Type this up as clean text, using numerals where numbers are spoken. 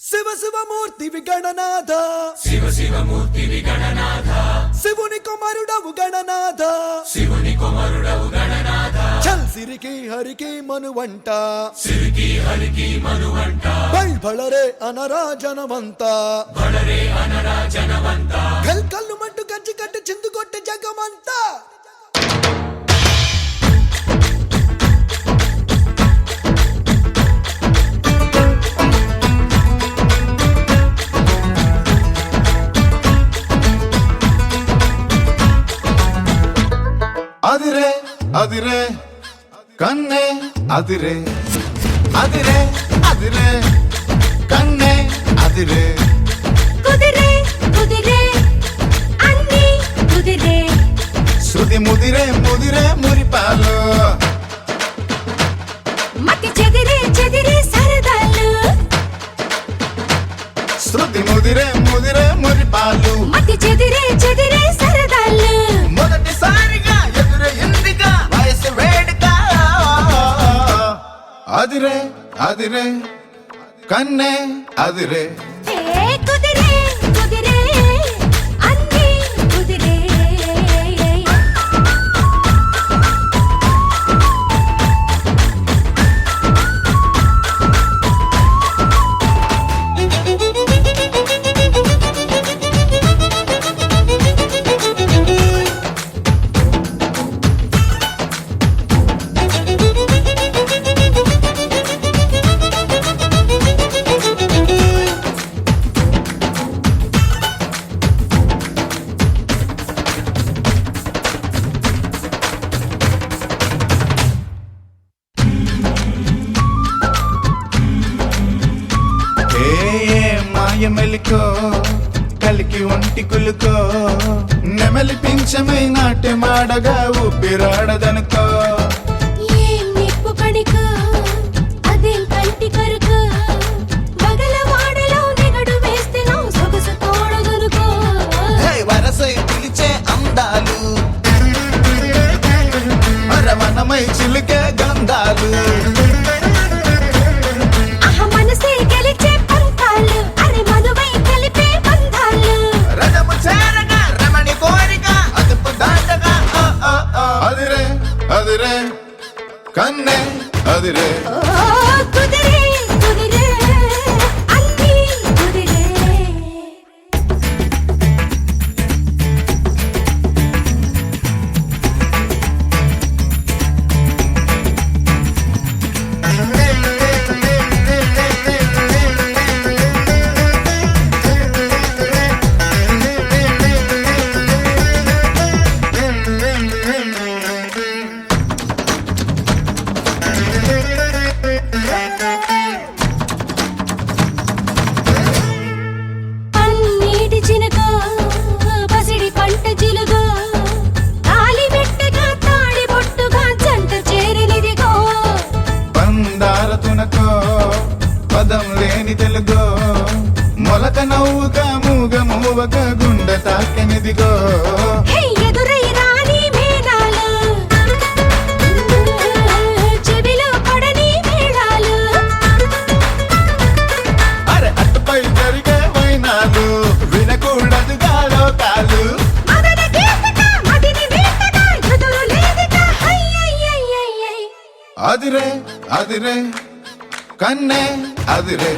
శివ శివమూర్తి విగణనాథ శివ శివమూర్తి విగణనాథ శివుని కుమారుడవు గణనాథ శివుని కుమారుడవు గణనాథ చల్ సిరికి హరికి మనువంట సిరికి హరికి మనువంట బళరే అనరా జనమంత బళరే అనరా జనమంత కల్ కల్లు మంటు కంచి కట్టి చిందు కొట్టి జగమంతా అదిరే అదిరే కన్నే అదిరే అదిరే అదిరే కన్నే అదిరే కుదిరే కుదిరే అన్ని కుదిరే శృతి ముదిరే ముదిరే మురిపాలు మతి చెదిరే చెదిరే సరదాలు శృతి ముదిరే ముదిరే మురిపాలు మతి చెదిరే చెదిరే సరదాలు మొదటిసారిగా ఎదురే ఇందిగా వయసు వేడుక అదిరే అదిరే కన్నే అదిరే ఏ కుదిరే కుదిరే అన్ని కుదిరే మెలికో కలికి ఒంటి కులుకో నెమలి పింఛమై నాట్య మాడగా ఊపిరాడదనుకో ఏం నిప్పు కణికో అదేం కంటి కరుకో మగల వాడలో నిగడు వేస్తే నా సొగసు తోడదనుకో వరసై పిలిచే అందాలు అరమనమై చిలికే గంధాలు అదిరే కన్నే అదిరే కుదిరే కుదిరే అన్ని కుదిరే పదం లేని తెలుగో మొలక నవ్వుగా మూగ మూవక గుండె తాకెనిదిగో ఎదురై రాని మేళాలు చెవిలో పడని మేళాలు అరే అటుపై జరిగే వైనాలు వినకూడదుగా లోకాలు అదిరే అదిరే కన్నే అదిరే